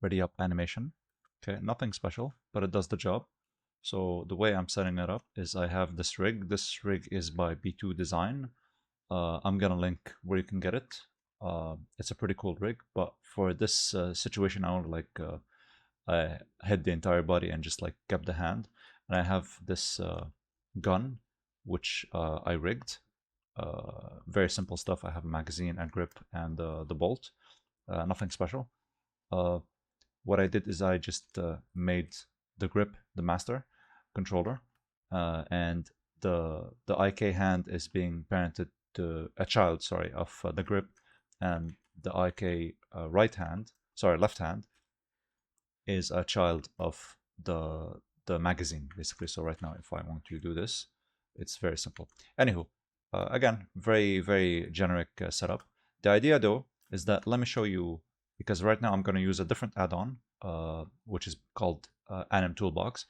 ready up animation. Okay, nothing special, but it does the job. So the way I'm setting it up is I have this rig. This rig is by B2 Design. I'm gonna link where you can get it. It's a pretty cool rig, but for this situation, I only I hid the entire body and just like kept the hand. And I have this gun, which I rigged. Very simple stuff. I have a magazine, a grip, and the bolt. Nothing special. What I did is I just made the grip the master controller, and the IK hand is being parented to a child, sorry, of the grip, and the IK left hand is a child of the magazine, basically. So right now, if I want to do this, it's very simple. Anywho, again, very generic setup. The idea though is that, let me show you, because right now I'm going to use a different add-on, which is called Anim Toolbox,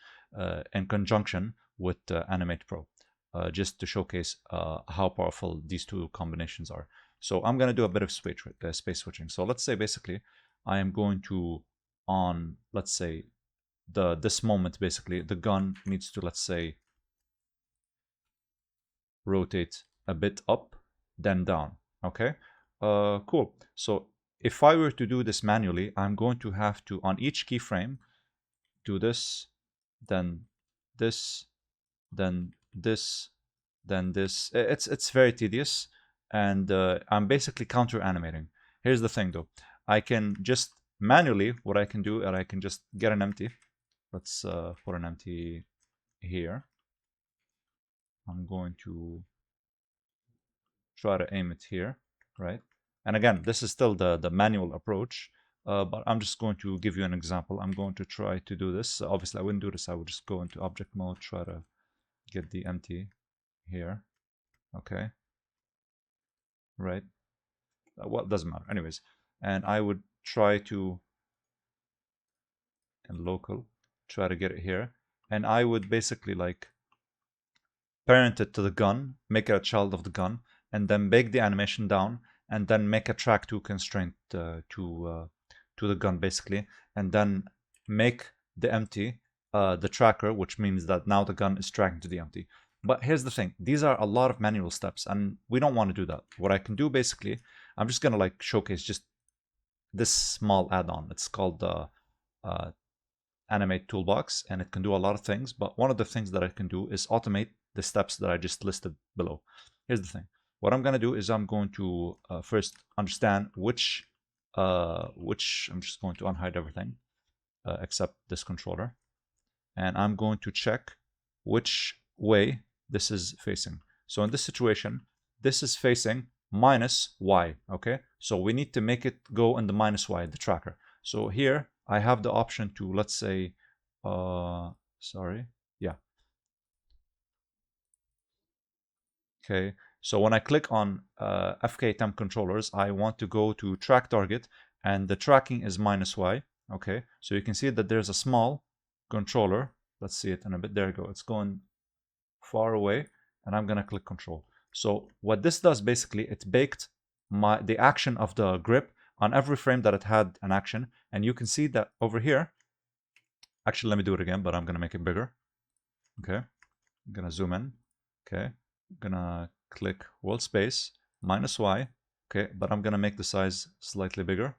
in conjunction with Animate Pro, just to showcase how powerful these two combinations are. So I'm going to do a bit of space switching. So let's say basically I am going to, on, let's say, this moment, basically the gun needs to, let's say, rotate a bit up, then down. Okay, cool. So if I were to do this manually, I'm going to have to, on each keyframe, do this, then this, then this, then this. It's very tedious, and I'm basically counter animating. Here's the thing though, I can just manually, what I can do, and I can just get an empty. Let's put an empty here. I'm going to try to aim it here, right? And again, this is still the manual approach, but I'm just going to give you an example. I'm going to try to do this. Obviously, I wouldn't do this. I would just go into object mode, try to get the empty here. Okay, right? Well, it doesn't matter. Anyways, and I would try to, in local, try to get it here. And I would basically like parent it to the gun, make it a child of the gun, and then bake the animation down, and then make a track 2 constraint to the gun basically, and then make the empty the tracker, which means that now the gun is tracking to the empty. But here's the thing, these are a lot of manual steps, and we don't want to do that. What I can do basically, I'm just gonna like showcase just this small add-on. It's called the Animate Toolbox, and it can do a lot of things, but one of the things that I can do is automate the steps that I just listed below. Here's the thing. What I'm going to do is I'm going to first understand which I'm just going to unhide everything except this controller, and I'm going to check which way this is facing. So in this situation, this is facing minus Y, okay? So we need to make it go in the minus Y, the tracker. So here I have the option to, let's say, okay, so when I click on FK temp controllers, I want to go to track target, and the tracking is minus Y. Okay, so you can see that there's a small controller. Let's see it in a bit. There you go. It's going far away, and I'm gonna click control. So what this does basically, it baked the action of the grip on every frame that it had an action, and you can see that over here. Actually, let me do it again, but I'm gonna make it bigger. Okay, I'm gonna zoom in. Okay, I'm gonna click world space minus Y. Okay, but I'm gonna make the size slightly bigger.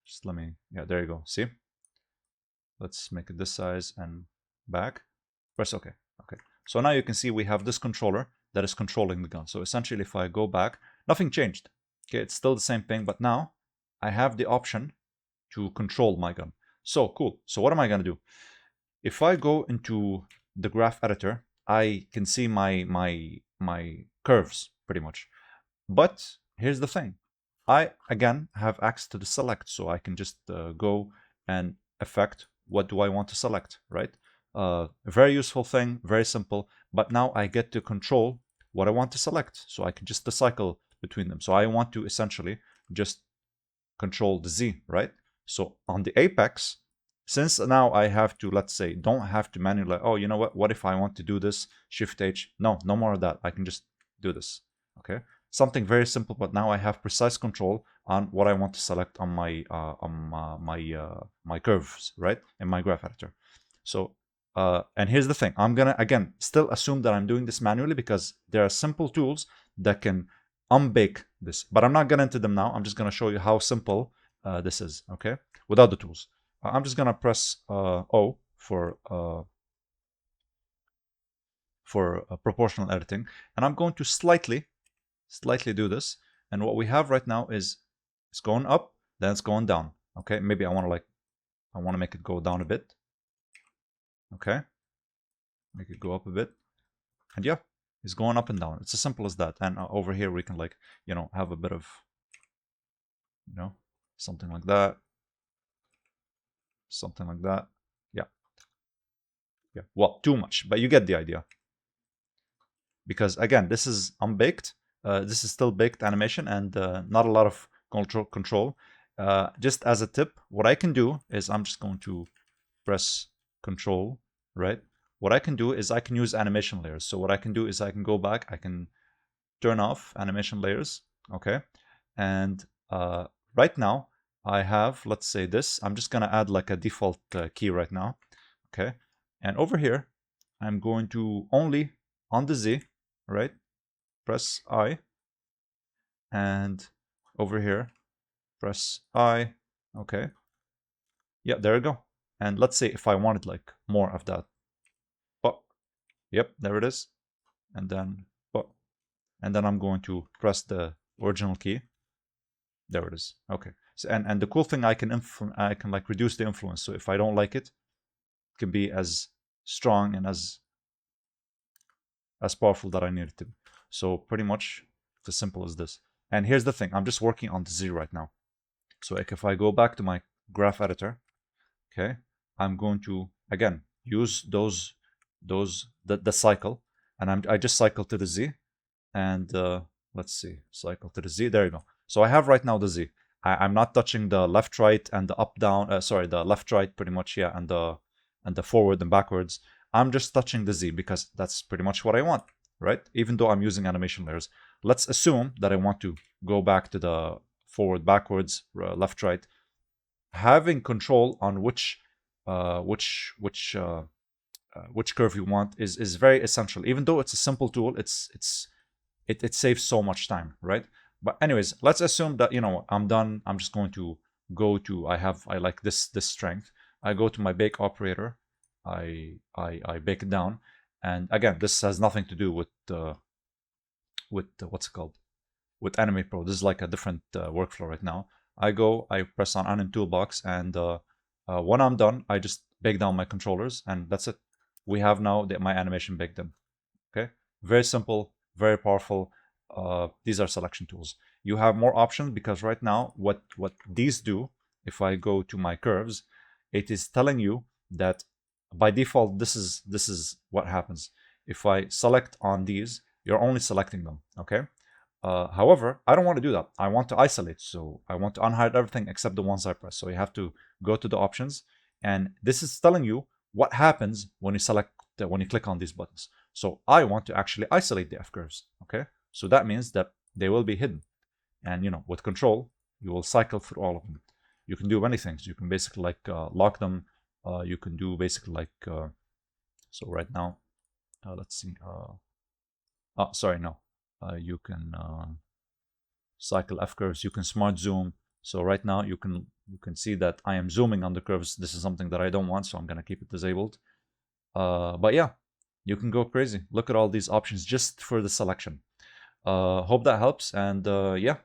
Just let me, yeah, there you go. See? Let's make it this size and back. Press OK. Okay. So now you can see we have this controller that is controlling the gun. So essentially, if I go back, nothing changed. Okay, it's still the same thing, but now I have the option to control my gun. So cool. So what am I gonna do? If I go into the graph editor, I can see my curves pretty much. But here's the thing. I, again, have access to the select, so I can just go and affect what do I want to select, right? A very useful thing, very simple, but now I get to control what I want to select, so I can just cycle between them. So I want to essentially just control the Z, right? So on the apex, since now I have to, let's say, don't have to manually, oh, you know what if I want to do this, Shift H, no more of that. I can just do this, okay? Something very simple, but now I have precise control on what I want to select on my my curves, right, in my graph editor. So and here's the thing, I'm gonna again still assume that I'm doing this manually because there are simple tools that can unbake this, but I'm not gonna into them now. I'm just gonna show you how simple this is, okay, without the tools. I'm just gonna press O for proportional editing, and I'm going to slightly do this. And what we have right now is it's going up, then it's going down. Okay, maybe I want to make it go down a bit. Okay, make it go up a bit, and yeah, it's going up and down. It's as simple as that. And over here we can, like, you know, have a bit of, you know, something like that, something like that. Yeah, yeah. Well, too much, but you get the idea. Because again, this is unbaked. This is still baked animation, and not a lot of control. Just as a tip, what I can do is I'm just going to press Control, right? What I can do is I can use animation layers. So what I can do is I can go back, I can turn off animation layers, okay? And right now I have, let's say this, I'm just gonna add like a default key right now, okay? And over here, I'm going to only on the Z, right? Press I, and over here, press I, okay? Yeah, there we go. And let's say if I wanted like more of that, but yep, there it is. And then, but, and then I'm going to press the original key. There it is. Okay. So, and the cool thing, I can like reduce the influence. So if I don't like it, it can be as strong and as powerful that I need it to be. So pretty much as simple as this. And here's the thing, I'm just working on the Z right now. So like if I go back to my graph editor, okay, I'm going to again use the cycle, and I just cycle to the Z, and let's see, cycle to the Z. There you go. So I have right now the Z. I'm not touching the left, right, and the up, down. Sorry, the left, right, pretty much, yeah, and the forward and backwards. I'm just touching the Z because that's pretty much what I want, right? Even though I'm using animation layers. Let's assume that I want to go back to the forward, backwards, left, right. Having control on which curve you want is very essential. Even though it's a simple tool, it saves so much time, right? But anyways, let's assume that, you know, I'm done. I'm just going to go to, I like this strength. I go to my bake operator. I bake it down, and again, this has nothing to do with what's it called, with AnimatePro. This is like a different workflow right now. I press on Anim Toolbox, and when I'm done, I just bake down my controllers, and that's it. We have now my animation baked in. Okay, very simple, very powerful. These are selection tools. You have more options because right now, what these do, if I go to my curves, it is telling you that by default, this is what happens. If I select on these, you're only selecting them, okay? However, I don't want to do that. I want to isolate. So I want to unhide everything except the ones I press. So you have to go to the options, and this is telling you what happens when you select, when you click on these buttons. So I want to actually isolate the F curves, okay? So that means that they will be hidden. And, you know, with control, you will cycle through all of them. You can do many things. You can basically like lock them. You can do basically like, so right now, let's see. Sorry, no. You can cycle F curves. You can smart zoom. So right now you can see that I am zooming on the curves. This is something that I don't want, so I'm gonna keep it disabled. But yeah, you can go crazy. Look at all these options just for the selection. Hope that helps, and yeah,